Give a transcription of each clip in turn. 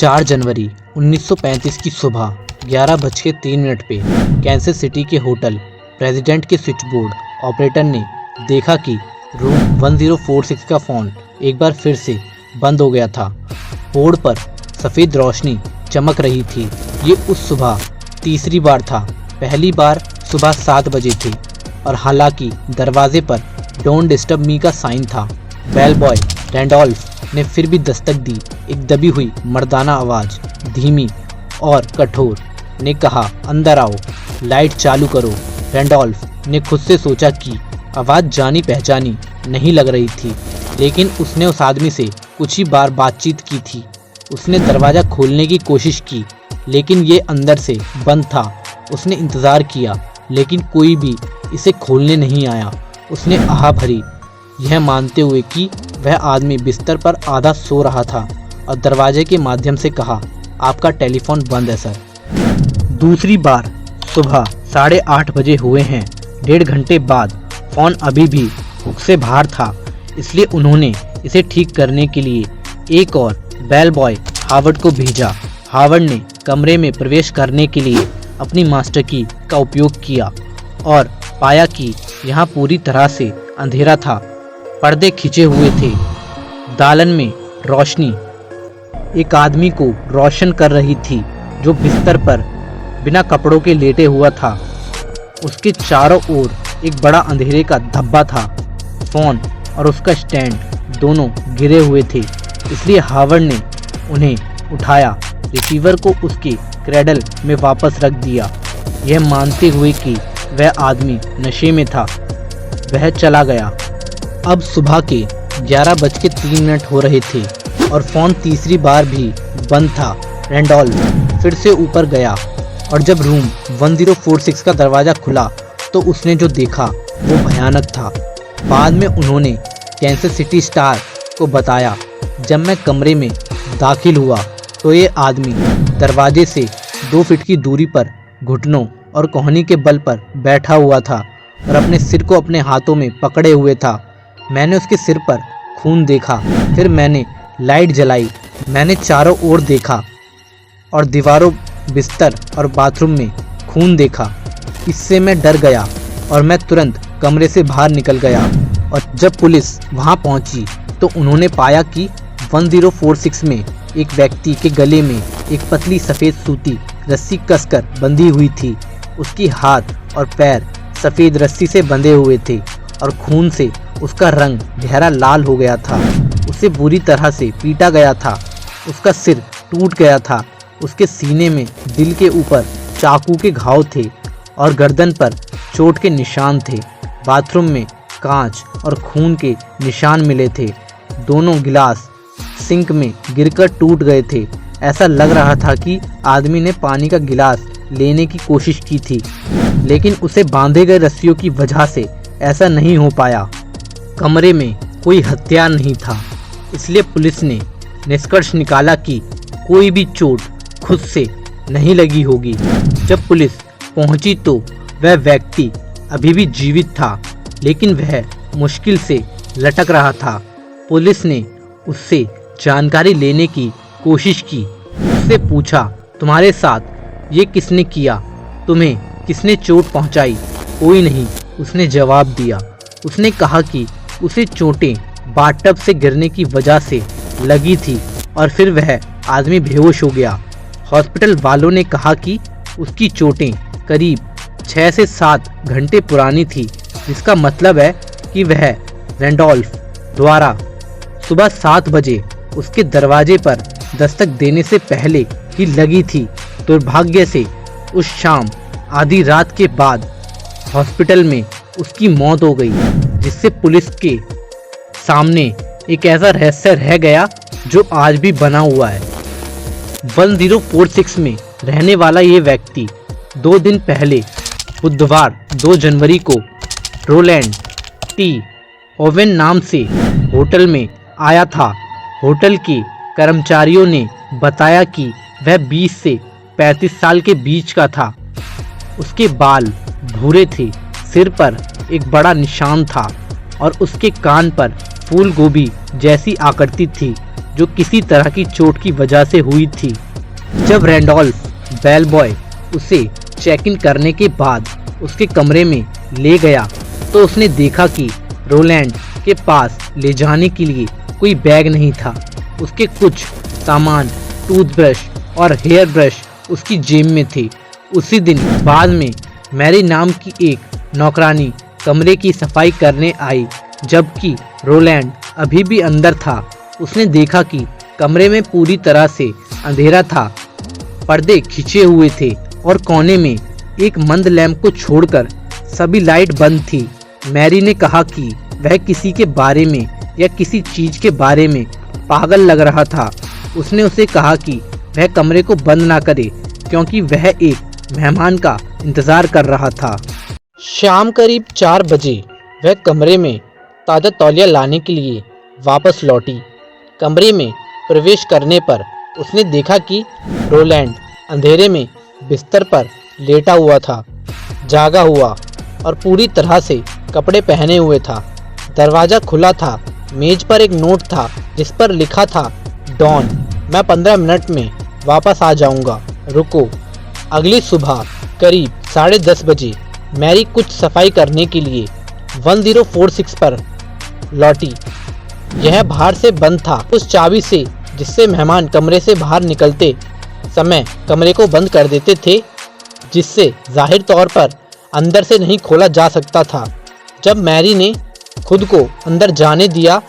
4 जनवरी 1935 की सुबह 11:03 पे कैंसस सिटी के होटल प्रेसिडेंट के स्विच बोर्ड ऑपरेटर ने देखा कि रूम 1046 का फ़ोन एक बार फिर से बंद हो गया था। बोर्ड पर सफ़ेद रोशनी चमक रही थी। ये उस सुबह तीसरी बार था। पहली बार सुबह 7 बजे थी और हालांकि दरवाजे पर डोंट डिस्टर्ब मी का साइन था। बेल बॉय रैंडोल्फ ने फिर भी दस्तक दी। एक दबी हुई मर्दाना आवाज़, धीमी और कठोर, ने कहा, अंदर आओ, लाइट चालू करो। रैंडोल्फ ने खुद से सोचा कि आवाज़ जानी पहचानी नहीं लग रही थी, लेकिन उसने उस आदमी से कुछ ही बार बातचीत की थी। उसने दरवाज़ा खोलने की कोशिश की, लेकिन ये अंदर से बंद था। उसने इंतज़ार किया, लेकिन कोई भी इसे खोलने नहीं आया। उसने आह भरी, यह मानते हुए कि वह आदमी बिस्तर पर आधा सो रहा था, और दरवाजे के माध्यम से कहा, आपका टेलीफोन बंद है सर। दूसरी बार सुबह 8:30 बजे हुए हैं। 1.5 घंटे बाद फ़ोन अभी भी हुक से बाहर था, इसलिए उन्होंने इसे ठीक करने के लिए एक और बेल बॉय हावर्ड को भेजा। हावर्ड ने कमरे में प्रवेश करने के लिए अपनी मास्टर की का उपयोग किया और पाया कि यहाँ पूरी तरह से अंधेरा था। पर्दे खिंचे हुए थे। दालन में रोशनी एक आदमी को रोशन कर रही थी जो बिस्तर पर बिना कपड़ों के लेटे हुआ था। उसके चारों ओर एक बड़ा अंधेरे का धब्बा था। फ़ोन और उसका स्टैंड दोनों गिरे हुए थे, इसलिए हावर्ड ने उन्हें उठाया, रिसीवर को उसके क्रैडल में वापस रख दिया, यह मानते हुए कि वह आदमी नशे में था। वह चला गया। अब सुबह के 11:03 हो रहे थे और फ़ोन तीसरी बार भी बंद था। रैंडोल्फ फिर से ऊपर गया और जब रूम 1046 का दरवाज़ा खुला तो उसने जो देखा वो भयानक था। बाद में उन्होंने कैंसस सिटी स्टार को बताया, जब मैं कमरे में दाखिल हुआ तो ये आदमी दरवाजे से 2 फीट की दूरी पर घुटनों और कोहनी के बल पर बैठा हुआ था और अपने सिर को अपने हाथों में पकड़े हुए था। मैंने उसके सिर पर खून देखा। फिर मैंने लाइट जलाई। मैंने चारों ओर देखा और दीवारों, बिस्तर और बाथरूम में खून देखा। इससे मैं डर गया और मैं तुरंत कमरे से बाहर निकल गया। और जब पुलिस वहां पहुंची तो उन्होंने पाया कि 1046 में एक व्यक्ति के गले में एक पतली सफ़ेद सूती रस्सी कसकर बंधी हुई थी। उसकी हाथ और पैर सफ़ेद रस्सी से बंधे हुए थे और खून से उसका रंग गहरा लाल हो गया था। उसे बुरी तरह से पीटा गया था। उसका सिर टूट गया था। उसके सीने में दिल के ऊपर चाकू के घाव थे और गर्दन पर चोट के निशान थे। बाथरूम में कांच और खून के निशान मिले थे। दोनों गिलास सिंक में गिरकर टूट गए थे। ऐसा लग रहा था कि आदमी ने पानी का गिलास लेने की कोशिश की थी, लेकिन उसे बांधे गए रस्सियों की वजह से ऐसा नहीं हो पाया। कमरे में कोई हथियार नहीं था, इसलिए पुलिस ने निष्कर्ष निकाला कि कोई भी चोट खुद से नहीं लगी होगी। जब पुलिस पहुंची तो वह व्यक्ति अभी भी जीवित था, लेकिन वह मुश्किल से लटक रहा था। पुलिस ने उससे जानकारी लेने की कोशिश की। उससे पूछा, तुम्हारे साथ ये किसने किया? तुम्हें किसने चोट पहुंचाई? कोई नहीं, उसने जवाब दिया। उसने कहा कि उसे चोटें बाथटब से गिरने की वजह से लगी थी और फिर वह आदमी बेहोश हो गया। हॉस्पिटल वालों ने कहा कि उसकी चोटें करीब 6 से 7 घंटे पुरानी थी, जिसका मतलब है कि वह रैंडोल्फ द्वारा सुबह 7 बजे उसके दरवाजे पर दस्तक देने से पहले ही लगी थी। दुर्भाग्य से उस शाम आधी रात के बाद हॉस्पिटल में उसकी मौत हो गई, जिससे पुलिस के सामने एक ऐसा रहस्य रह गया जो आज भी बना हुआ है। 1046 में रहने वाला ये व्यक्ति 2 दिन पहले बुधवार 2 जनवरी को रोलैंड टी ओवेन नाम से होटल में आया था। होटल के कर्मचारियों ने बताया कि वह 20 से 35 साल के बीच का था। उसके बाल भूरे थे, सिर पर एक बड़ा निशान था और उसके कान पर फूल गोभी जैसी आकृति थी जो किसी तरह की चोट की वजह से हुई थी। जब रैंडोल्फ बेलबॉय उसे चेक इन करने के बाद उसके कमरे में ले गया तो उसने देखा कि रोलैंड के पास ले जाने के लिए कोई बैग नहीं था। उसके कुछ सामान, टूथब्रश और हेयर ब्रश उसकी जेब में थे। उसी दिन बाद में मैरी नाम की एक नौकरानी कमरे की सफाई करने आई, जबकि रोलैंड अभी भी अंदर था। उसने देखा कि कमरे में पूरी तरह से अंधेरा था, पर्दे खिंचे हुए थे और कोने में एक मंद लैंप को छोड़कर सभी लाइट बंद थी। मैरी ने कहा कि वह किसी के बारे में या किसी चीज के बारे में पागल लग रहा था। उसने उसे कहा कि वह कमरे को बंद ना करे क्योंकि वह एक मेहमान का इंतजार कर रहा था। शाम करीब 4 बजे वह कमरे में ताज़ा तौलिया लाने के लिए वापस लौटी। कमरे में प्रवेश करने पर उसने देखा कि रोलैंड अंधेरे में बिस्तर पर लेटा हुआ था, जागा हुआ और पूरी तरह से कपड़े पहने हुए था। दरवाज़ा खुला था। मेज पर एक नोट था जिस पर लिखा था, डॉन, मैं 15 मिनट में वापस आ जाऊंगा, रुको। अगली सुबह करीब 10:30 बजे मैरी कुछ सफाई करने के लिए 1046 पर लौटी। यह बाहर से बंद था, उस चाबी से जिससे मेहमान कमरे से बाहर निकलते समय कमरे को बंद कर देते थे, जिससे जाहिर तौर पर अंदर से नहीं खोला जा सकता था। जब मैरी ने खुद को अंदर जाने दिया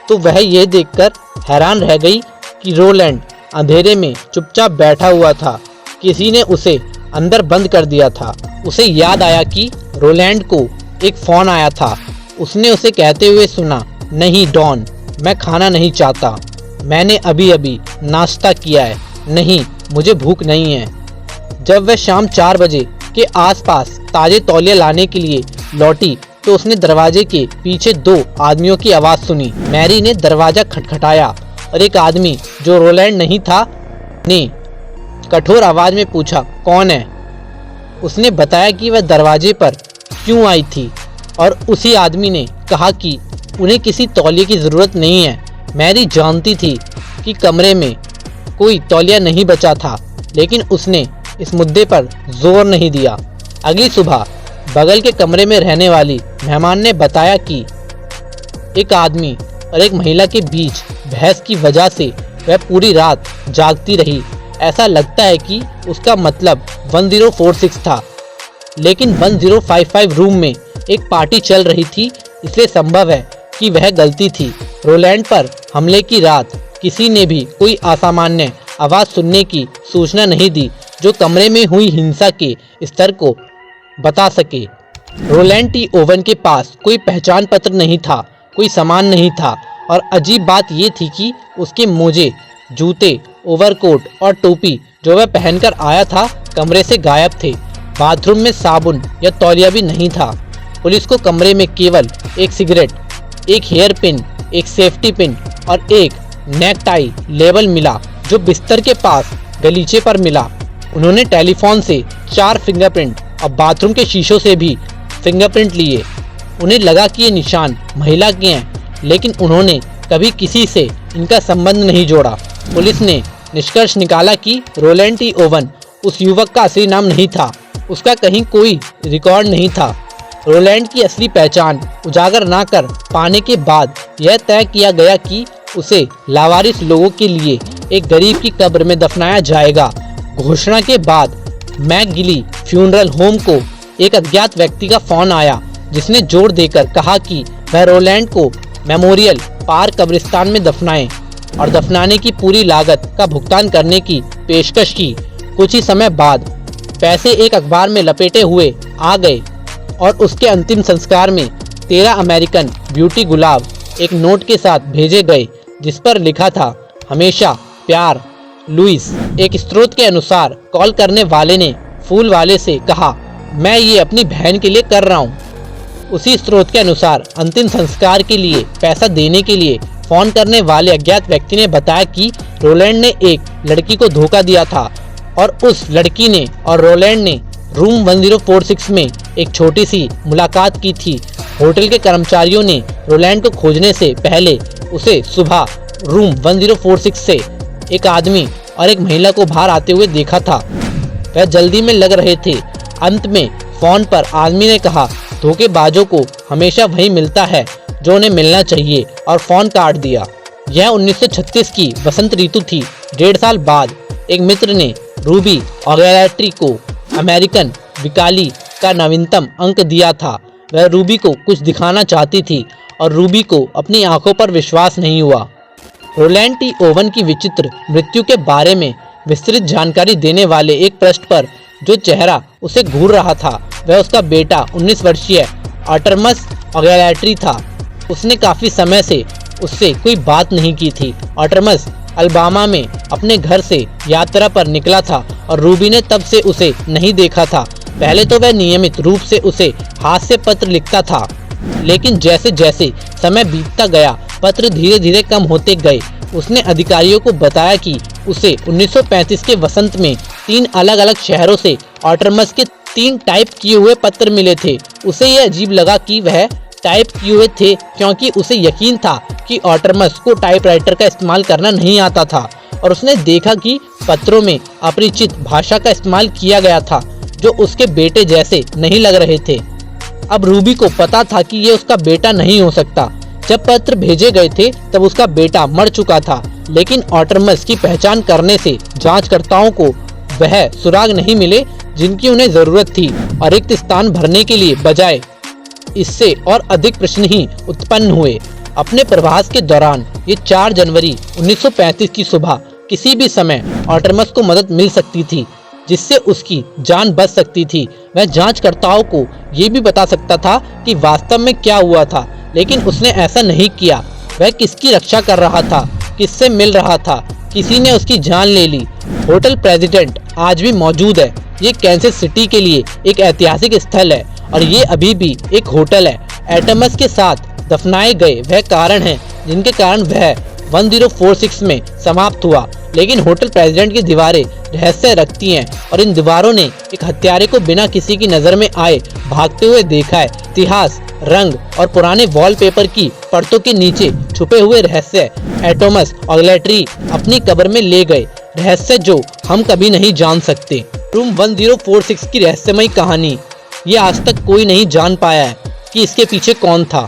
तो वह यह देखकर हैरान रह गई कि रोलैंड अंधेरे में चुपचाप बैठा हुआ था। किसी ने उसे अंदर बंद कर दिया था। उसे याद आया कि रोलैंड को एक फ़ोन आया था। उसने उसे कहते हुए सुना, नहीं डॉन, मैं खाना नहीं चाहता, मैंने अभी अभी नाश्ता किया है, नहीं मुझे भूख नहीं है। जब वह शाम 4 बजे के आसपास ताजे तौलिया लाने के लिए लौटी तो उसने दरवाजे के पीछे 2 आदमियों की आवाज़ सुनी। मैरी ने दरवाज़ा खटखटाया और एक आदमी जो रोलैंड नहीं था ने कठोर आवाज़ में पूछा, कौन है? उसने बताया कि वह दरवाजे पर क्यों आई थी और उसी आदमी ने कहा कि उन्हें किसी तौलिए की ज़रूरत नहीं है। मैरी जानती थी कि कमरे में कोई तौलिया नहीं बचा था, लेकिन उसने इस मुद्दे पर जोर नहीं दिया। अगली सुबह बगल के कमरे में रहने वाली मेहमान ने बताया कि एक आदमी और एक महिला के बीच बहस की वजह से वह पूरी रात जागती रही। ऐसा लगता है कि उसका मतलब 1046 था, लेकिन 1055 रूम में एक पार्टी चल रही थी, इसलिए संभव है कि वह गलती थी। रोलैंड पर हमले की रात किसी ने भी कोई असामान्य आवाज़ सुनने की सूचना नहीं दी जो कमरे में हुई हिंसा के स्तर को बता सके। रोलैंड टी ओवन के पास कोई पहचान पत्र नहीं था, कोई सामान नहीं था और अजीब बात यह थी कि उसके मोजे, जूते, ओवरकोट और टोपी जो वह पहनकर आया था कमरे से गायब थे। बाथरूम में साबुन या तौलिया भी नहीं था। पुलिस को कमरे में केवल एक सिगरेट, एक हेयर पिन, एक सेफ्टी पिन और एक नेक टाई लेबल मिला जो बिस्तर के पास गलीचे पर मिला। उन्होंने टेलीफोन से 4 फिंगरप्रिंट और बाथरूम के शीशों से भी फिंगरप्रिंट लिए। उन्हें लगा कि ये निशान महिला के हैं, लेकिन उन्होंने कभी किसी से इनका संबंध नहीं जोड़ा। पुलिस ने निष्कर्ष निकाला कि रोलैंड टी ओवन उस युवक का असली नाम नहीं था, उसका कहीं कोई रिकॉर्ड नहीं था। रोलैंड की असली पहचान उजागर ना कर पाने के बाद यह तय किया गया कि उसे लावारिस लोगों के लिए एक गरीब की कब्र में दफनाया जाएगा। घोषणा के बाद मैकगिली फ्यूनरल होम को एक अज्ञात व्यक्ति का फोन आया, जिसने जोर देकर कहा कि वह रोलैंड को मेमोरियल पार्क कब्रिस्तान में दफनाएं और दफनाने की पूरी लागत का भुगतान करने की पेशकश की। कुछ ही समय बाद पैसे एक अखबार में लपेटे हुए आ गए और उसके अंतिम संस्कार में 13 अमेरिकन ब्यूटी गुलाब एक नोट के साथ भेजे गए, जिस पर लिखा था, हमेशा प्यार, लुइस। एक स्रोत के अनुसार कॉल करने वाले ने फूल वाले से कहा, मैं ये अपनी बहन के लिए कर रहा हूँ। उसी स्रोत के अनुसार अंतिम संस्कार के लिए पैसा देने के लिए फोन करने वाले अज्ञात व्यक्ति ने बताया कि रोलैंड ने एक लड़की को धोखा दिया था और उस लड़की ने और रोलैंड ने रूम 1046 में एक छोटी सी मुलाकात की थी। होटल के कर्मचारियों ने रोलैंड को खोजने से पहले उसे सुबह रूम 1046 से एक आदमी और एक महिला को बाहर आते हुए देखा था। वह जल्दी में लग रहे थे। अंत में फोन पर आदमी ने कहा, धोखेबाजों को हमेशा वही मिलता है जो उन्हें मिलना चाहिए, और फोन काट दिया। यह 1936 की वसंत ऋतु थी। 1.5 साल बाद एक मित्र ने रूबी ऑगैलेट्री को अमेरिकन वीकली का नवीनतम अंक दिया था। वह रूबी को कुछ दिखाना चाहती थी और रूबी को अपनी आंखों पर विश्वास नहीं हुआ। रोलैंड टी ओवन की विचित्र मृत्यु के बारे में विस्तृत जानकारी देने वाले एक पृष्ठ पर जो चेहरा उसे घूर रहा था वह उसका बेटा 19 वर्षीय आर्टेमस ऑगैलेट्री था। उसने काफी समय से उससे कोई बात नहीं की थी। आर्टेमस अल्बामा में अपने घर से यात्रा पर निकला था और रूबी ने तब से उसे नहीं देखा था। पहले तो वह नियमित रूप से उसे हाथ से पत्र लिखता था, लेकिन जैसे जैसे समय बीतता गया पत्र धीरे धीरे कम होते गए। उसने अधिकारियों को बताया कि उसे 1935 के वसंत में 3 अलग अलग शहरों से आर्टेमस के 3 टाइप किए हुए पत्र मिले थे। उसे यह अजीब लगा कि वह टाइप किए हुए थे, क्योंकि उसे यकीन था कि आर्टेमस को टाइपराइटर का इस्तेमाल करना नहीं आता था, और उसने देखा कि पत्रों में अपरिचित भाषा का इस्तेमाल किया गया था जो उसके बेटे जैसे नहीं लग रहे थे। अब रूबी को पता था कि ये उसका बेटा नहीं हो सकता। जब पत्र भेजे गए थे तब उसका बेटा मर चुका था, लेकिन आर्टेमस की पहचान करने से जांचकर्ताओं को वह सुराग नहीं मिले जिनकी उन्हें जरूरत थी, और रिक्त स्थान भरने के लिए बजाय इससे और अधिक प्रश्न ही उत्पन्न हुए। अपने प्रवास के दौरान ये 4 जनवरी 1935 की सुबह किसी भी समय आर्टेमस को मदद मिल सकती थी जिससे उसकी जान बच सकती थी। वह जांचकर्ताओं को ये भी बता सकता था कि वास्तव में क्या हुआ था, लेकिन उसने ऐसा नहीं किया। वह किसकी रक्षा कर रहा था, किससे मिल रहा था, किसी ने उसकी जान ले ली। होटल प्रेसिडेंट आज भी मौजूद है। ये कैंसस सिटी के लिए एक ऐतिहासिक स्थल है और ये अभी भी एक होटल है। आर्टेमस के साथ दफनाए गए वह कारण हैं जिनके कारण वह 1046 में समाप्त हुआ, लेकिन होटल प्रेसिडेंट की दीवारें रहस्य रखती हैं और इन दीवारों ने एक हत्यारे को बिना किसी की नजर में आए भागते हुए देखा है। इतिहास, रंग और पुराने वॉलपेपर की परतों के नीचे छुपे हुए रहस्य आर्टेमस ऑगैलेट्री अपनी कब्र में ले गए, रहस्य जो हम कभी नहीं जान सकते। रूम 1046 की रहस्यमयी कहानी, ये आज तक कोई नहीं जान पाया है कि इसके पीछे कौन था।